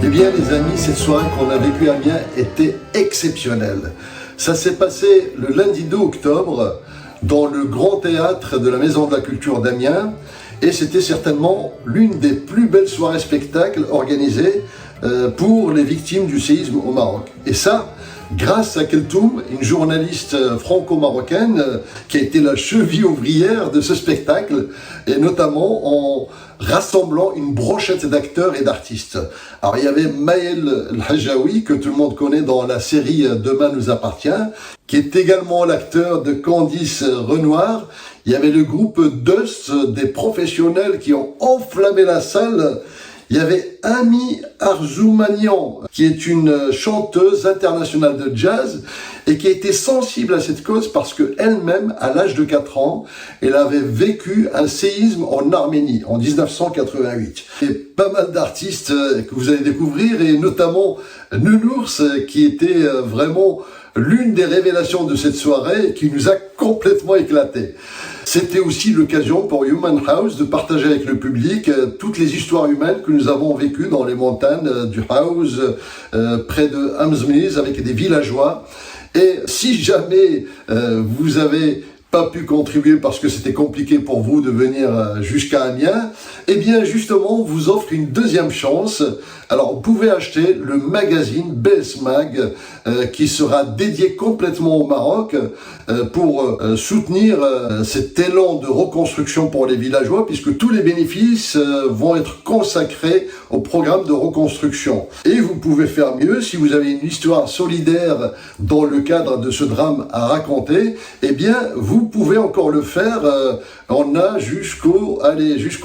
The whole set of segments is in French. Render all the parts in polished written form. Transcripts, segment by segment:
Eh bien les amis, cette soirée qu'on a vécue à Amiens était exceptionnelle. Ça s'est passé le lundi 2 octobre dans le grand théâtre de la Maison de la Culture d'Amiens et c'était certainement l'une des plus belles soirées spectacles organisées pour les victimes du séisme au Maroc. Et ça, grâce à Keltoum, une journaliste franco-marocaine qui a été la cheville ouvrière de ce spectacle, et notamment en rassemblant une brochette d'acteurs et d'artistes. Alors il y avait Maël El-Hajaoui, que tout le monde connaît dans la série Demain nous appartient, qui est également l'acteur de Candice Renoir. Il y avait le groupe Dust, des professionnels qui ont enflammé la salle. Il y avait Ami Arzoumanian, qui est une chanteuse internationale de jazz et qui a été sensible à cette cause parce qu'elle-même, à l'âge de 4 ans, elle avait vécu un séisme en Arménie en 1988. Et pas mal d'artistes que vous allez découvrir, et notamment Nounours, qui était vraiment l'une des révélations de cette soirée et qui nous a complètement éclaté. C'était aussi l'occasion pour Human House de partager avec le public toutes les histoires humaines que nous avons vécues dans les montagnes du House, près de Hamzmiz, avec des villageois. Et si jamais vous avez pas pu contribuer parce que c'était compliqué pour vous de venir jusqu'à Amiens, eh bien justement on vous offre une deuxième chance. Alors vous pouvez acheter le magazine BS Mag qui sera dédié complètement au Maroc pour soutenir cet élan de reconstruction pour les villageois, puisque tous les bénéfices vont être consacrés au programme de reconstruction. Et vous pouvez faire mieux si vous avez une histoire solidaire dans le cadre de ce drame à raconter, eh bien vous pouvez encore le faire. On a jusqu'au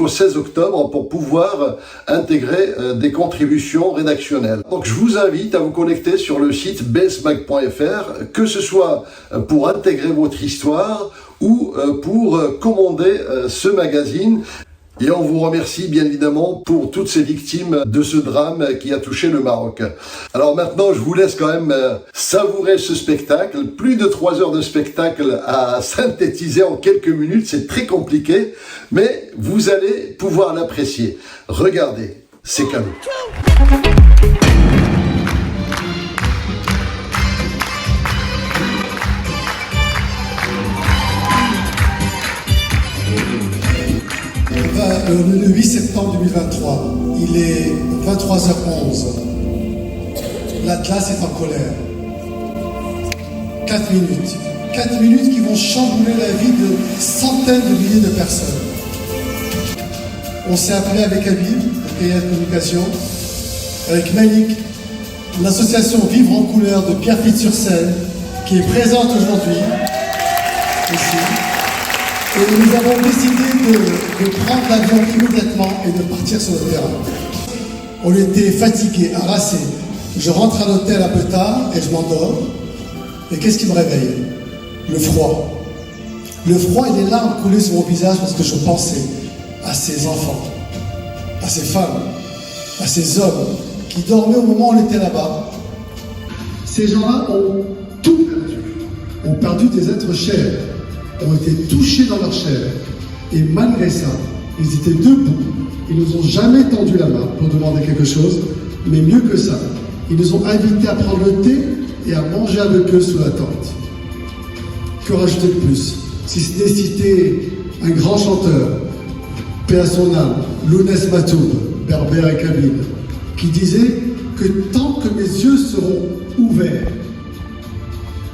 16 octobre pour pouvoir intégrer des contributions rédactionnelles. Donc je vous invite à vous connecter sur le site bsmag.fr, que ce soit pour intégrer votre histoire ou pour commander ce magazine. Et on vous remercie bien évidemment pour toutes ces victimes de ce drame qui a touché le Maroc. Alors maintenant, je vous laisse quand même savourer ce spectacle. Plus de 3 heures de spectacle à synthétiser en quelques minutes, c'est très compliqué, mais vous allez pouvoir l'apprécier. Regardez, c'est cadeau. Le 8 septembre 2023, il est 23h11. L'Atlas est en colère. 4 minutes. 4 minutes qui vont chambouler la vie de centaines de milliers de personnes. On s'est appelé avec Habib, le PA de communication, avec Malik, l'association Vivre en couleur de Pierrefitte-sur-Seine, qui est présente aujourd'hui, ici. Et nous avons décidé de prendre l'avion immédiatement et de partir sur le terrain. On était fatigués, harassés. Je rentre à l'hôtel un peu tard et je m'endors. Et qu'est-ce qui me réveille? Le froid. Le froid, il est là, en coulé sur mon visage parce que je pensais à ces enfants, à ces femmes, à ces hommes qui dormaient au moment où on était là-bas. Ces gens-là ont tout perdu. Ont perdu des êtres chers, ont été touchés dans leur chair. Et malgré ça, Ils étaient debout, ils nous ont jamais tendu la main pour demander quelque chose, mais mieux que ça, ils nous ont invités à prendre le thé et à manger avec eux sous la tente. Que rajouter de plus? Si ce n'est citer un grand chanteur, paix à son âme, Lounès Matoub, berbère et kabyle, qui disait que tant que mes yeux seront ouverts,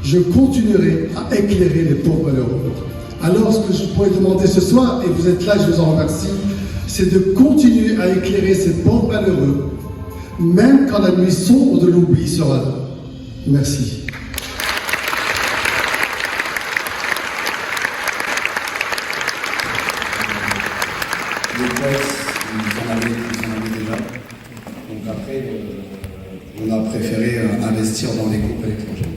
je continuerai à éclairer les pauvres malheureux. Alors, ce que je pourrais demander ce soir, et vous êtes là, je vous en remercie, c'est de continuer à éclairer ces pauvres malheureux, même quand la nuit sombre de l'oubli sera là. Merci. Les textes, vous en avez déjà. Donc après, on a préféré investir dans les groupes électrogènes.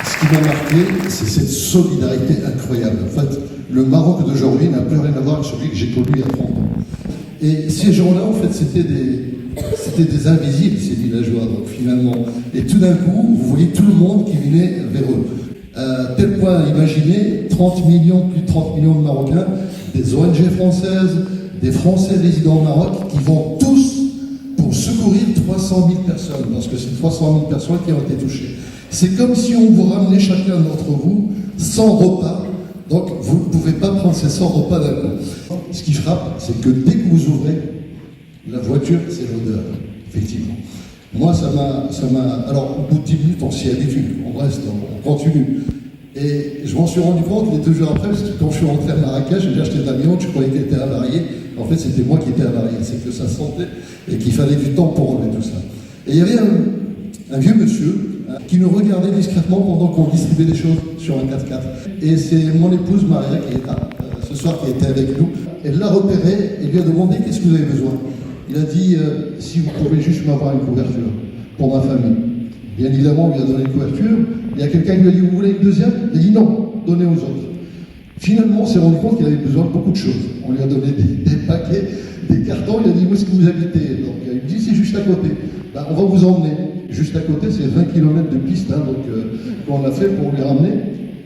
Ce qui m'a marqué, c'est cette solidarité incroyable. En fait, le Maroc d'aujourd'hui n'a plus rien à voir avec celui que j'ai connu il y a 30 ans. Et ces gens-là, en fait, c'était des invisibles, ces villageois, donc finalement. Et tout d'un coup, vous voyez tout le monde qui venait vers eux. Tel point, imaginez, 30 millions, plus de 30 millions de Marocains, des ONG françaises, des Français résidant au Maroc, qui vont tous pour secourir 300 000 personnes, parce que c'est 300 000 personnes qui ont été touchées. C'est comme si on vous ramenait chacun d'entre vous 100 repas, donc vous ne pouvez pas prendre ces 100 repas d'un coup. Ce qui frappe, c'est que dès que vous ouvrez la voiture, c'est l'odeur, effectivement. Moi, ça m'a... Alors, au bout de 10 minutes, on s'y habitue, on reste, on continue. Et je m'en suis rendu compte les 2 jours après, parce que quand je suis rentré à Marrakech, j'ai acheté de l'avion, je croyais qu'il était avarié. En fait, c'était moi qui étais avarié, c'est que ça sentait et qu'il fallait du temps pour enlever tout ça. Et il y avait un vieux monsieur qui nous regardait discrètement pendant qu'on distribuait des choses sur un 4x4. Et c'est mon épouse Maria qui est là, ce soir, qui était avec nous. Elle l'a repéré et lui a demandé « Qu'est-ce que vous avez besoin ?» Il a dit « Si vous pouvez juste m'avoir une couverture pour ma famille. » Bien évidemment, on lui a donné une couverture. Il y a quelqu'un qui lui a dit « Vous voulez une deuxième ?» Il a dit « Non, donnez aux autres. » Finalement, on s'est rendu compte qu'il avait besoin de beaucoup de choses. On lui a donné des paquets, des cartons. Il a dit « Où est-ce que vous habitez ?» Donc il me dit « C'est juste à côté. » Ben, on va vous emmener. Juste à côté, c'est 20 km de piste qu'on a fait pour lui ramener,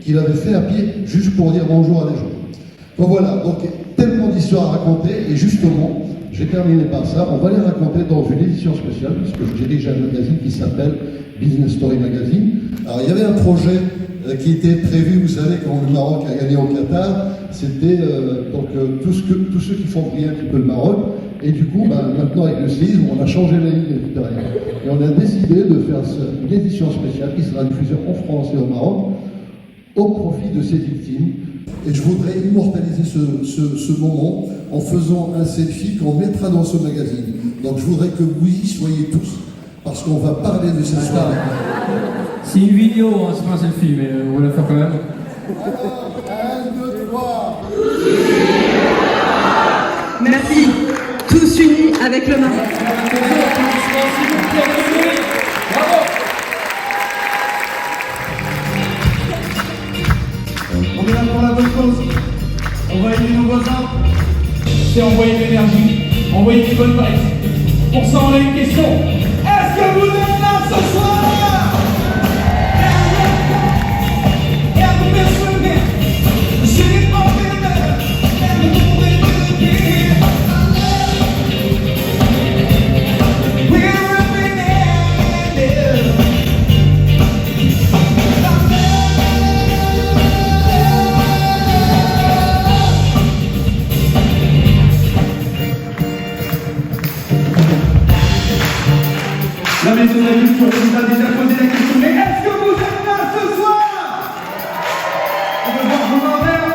qu'il avait fait à pied, juste pour dire bonjour à des gens. Donc voilà, donc tellement d'histoires à raconter, et justement, je vais terminer par ça, on va les raconter dans une édition spéciale, puisque je dirige un magazine qui s'appelle Business Story Magazine. Alors il y avait un projet qui était prévu, vous savez, quand le Maroc a gagné au Qatar, c'était tous ceux qui font briller un petit peu le Maroc. Et du coup, maintenant avec le séisme, on a changé la ligne éditoriale. Et on a décidé de faire une édition spéciale qui sera diffusée en France et au Maroc au profit de ces victimes. Et je voudrais immortaliser ce moment en faisant un selfie qu'on mettra dans ce magazine. Donc je voudrais que vous y soyez tous, parce qu'on va parler de cette soirée. C'est une vidéo, hein, c'est pas un selfie, mais on va la faire quand même. Alors, 1, 2, 3. Merci. Tous unis avec le Maroc. On est là pour la bonne cause. On va aider nos voisins. C'est envoyer de l'énergie, envoyer des bonnes vibes. Pour ça, on a une question. Est-ce que vous êtes là ce soir? La maison de la culture vous a déjà posé la question, mais est-ce que vous êtes là ce soir? On va voir vos mains en l'air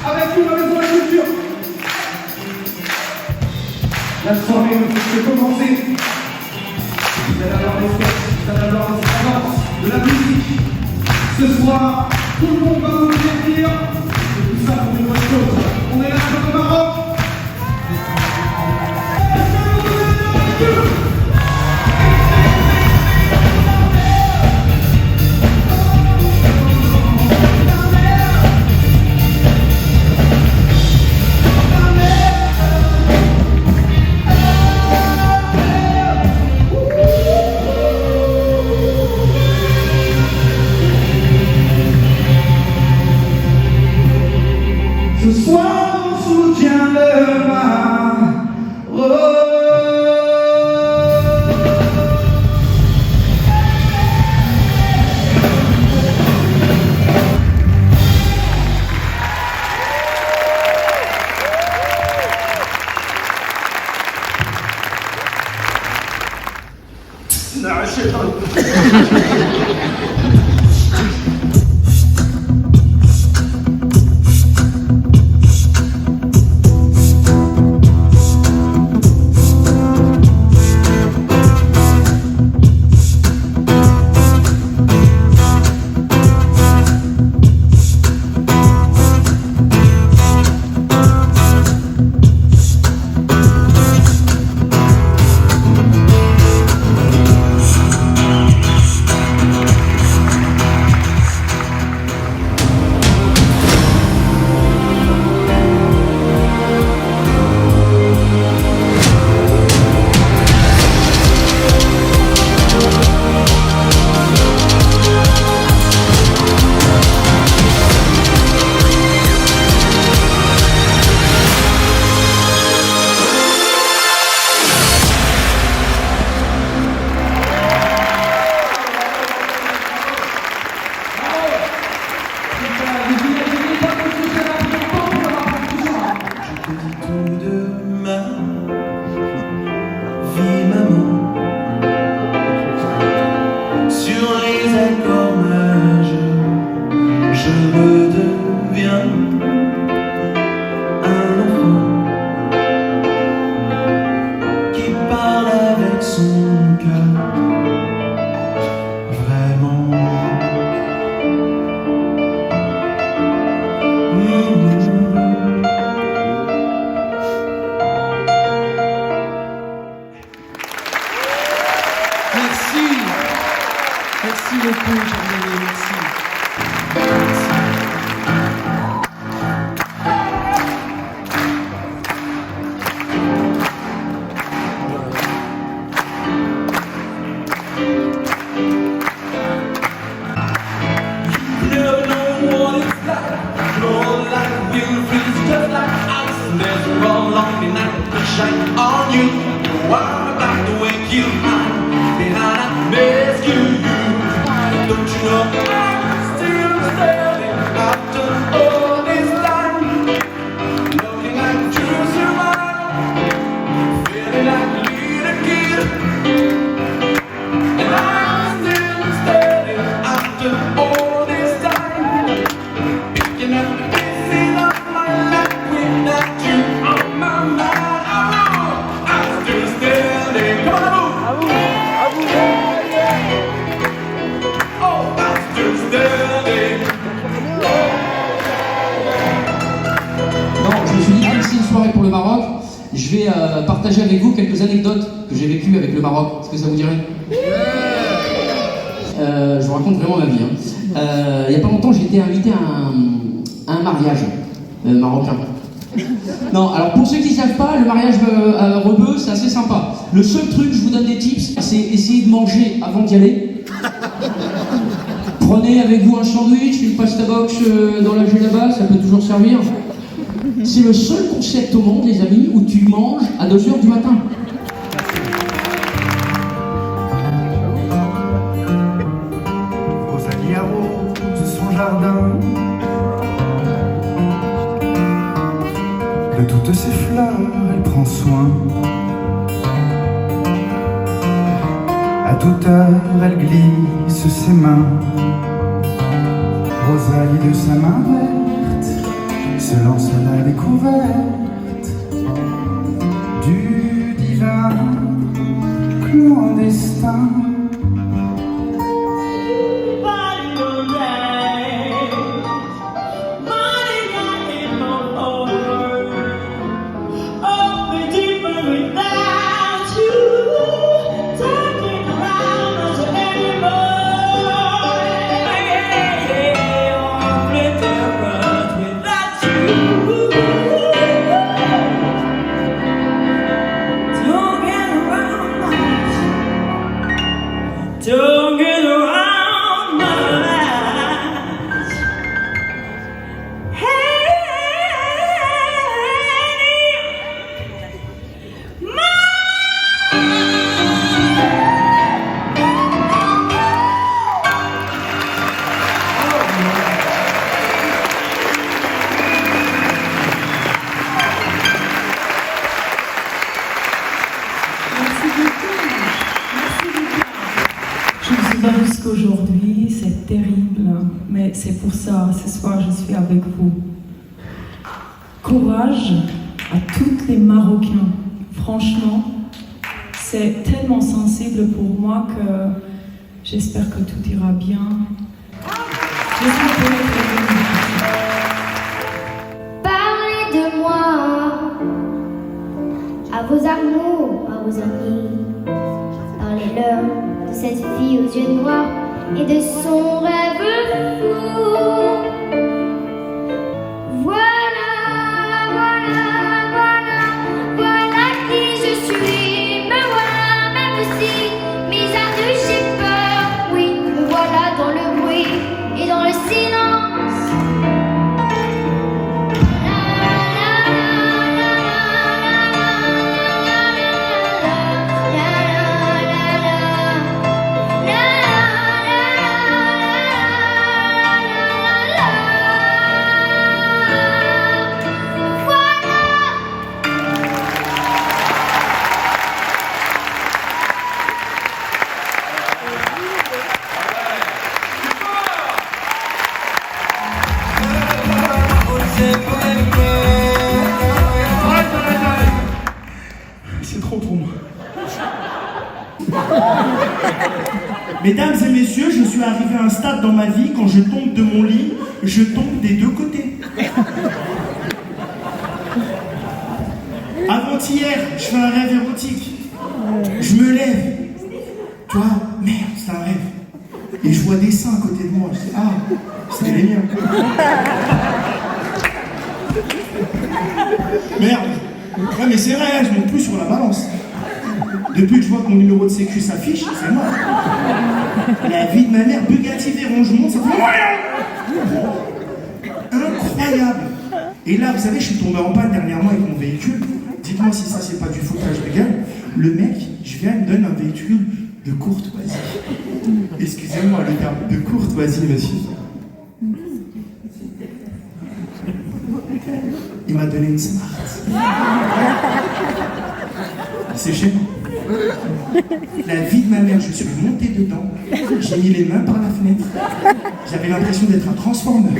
avec nous, la maison de la culture. La soirée ne fait que commencer. Vous allez avoir les sketchs, vous allez avoir les séquences, de la musique. Ce soir, tout le monde va vous divertir. Et tout ça pour une bonne chose. On est là pour le Maroc. Est-ce que vous êtes là avec nous? Ce soir, on soutient shine on you. I'm about to wake you up behind a rescue you. Don't you know I'm still standing after all this time, looking like true survival, feeling like a little kid, and I'm still standing after all this time, picking up the pieces of my life without you on my mind. Oh, I'm still standing. Come on, move. Oh, I'm still standing. Non, je me suis dit, comme c'est une soirée pour le Maroc, je vais partager avec vous quelques anecdotes que j'ai vécues avec le Maroc. Est-ce que ça vous dirait? Je vous raconte vraiment ma vie. Il n'y a pas longtemps, j'ai été invité à un mariage marocain. Non, alors pour ceux qui ne savent pas, le mariage rebeu, c'est assez sympa. Le seul truc, je vous donne des tips, c'est essayer de manger avant d'y aller. Prenez avec vous un sandwich, une pasta box dans la là-bas, ça peut toujours servir. C'est le seul concept au monde, les amis, où tu manges à 2h du matin. Rosalie arrose son jardin de toutes ses fleurs, elle prend soin. À toute heure, elle glisse ses mains. Rosalie de sa main verte se lance à la découverte du divin clandestin. Don't get around my eyes. Hey, Je me souviens jusqu'aujourd'hui, c'est terrible, mais c'est pour ça, ce soir, je suis avec vous. Courage à tous les Marocains. Franchement, c'est tellement sensible pour moi que j'espère que tout ira bien. Parlez de moi à vos amours, à vos amis. Parlez-leur de cette fille aux yeux noirs et de son rêve fou. Voilà, voilà, voilà, voilà qui je suis. Me voilà même si mise à nu j'ai peur. Oui, me voilà dans le bruit et dans le silence. C'est trop pour moi. Mesdames et messieurs, je suis arrivé à un stade dans ma vie, quand je tombe de mon lit, je tombe des deux côtés. Avant-hier, je fais un rêve érotique. Je me lève. Tu vois, merde, c'est un rêve. Et je vois des seins à côté de moi. Je dis, ah, c'est les miens. Merde. Ouais, mais c'est vrai, je monte plus sur la balance. Depuis que je vois que mon numéro de sécu s'affiche, c'est mort. La vie de ma mère, Bugatti Veyron, je monte, ça fait incroyable. Et là, vous savez, je suis tombé en panne dernièrement avec mon véhicule. Dites-moi si ça, c'est pas du foutage de gueule. Le mec, je viens, il me donne un véhicule de courtoisie. Excusez-moi le terme, de courtoisie, monsieur. Il m'a donné une Smart. C'est chez moi. La vie de ma mère, je suis monté dedans, j'ai mis les mains par la fenêtre, j'avais l'impression d'être un Transformers.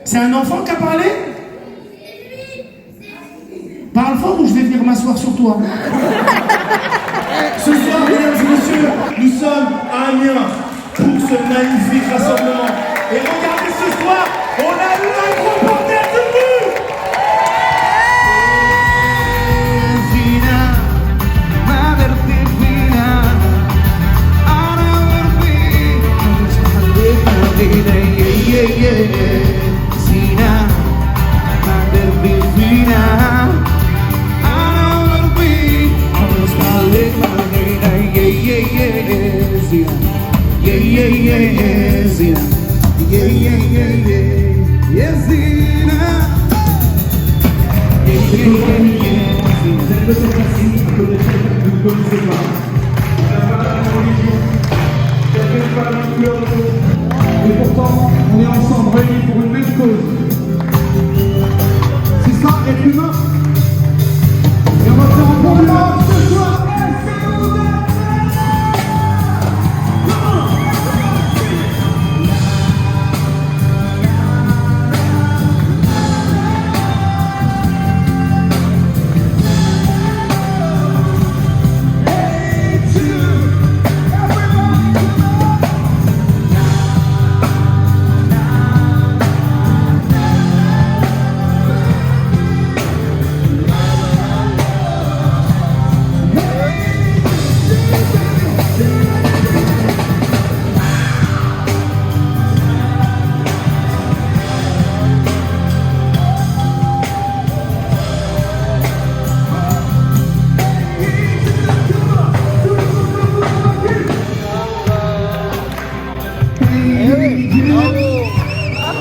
C'est un enfant qui a parlé? Parle fort ou je vais venir m'asseoir sur toi. Ce soir, mesdames et messieurs, nous sommes à Amiens pour ce magnifique rassemblement. Et regardez ce soir, on a eu un gros bordel de but. Et pourtant, on est ensemble réunis pour une même cause. C'est ça, être humain. Et on va faire un bon mélange ce soir.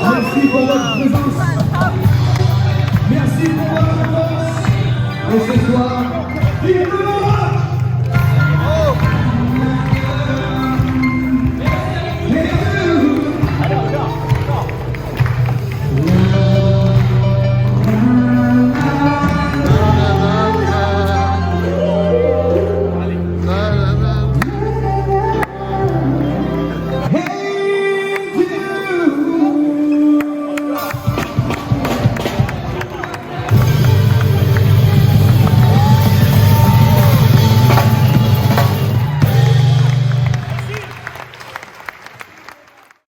Merci pour votre présence. Merci pour votre présence. Et ce soir, vive le Maroc!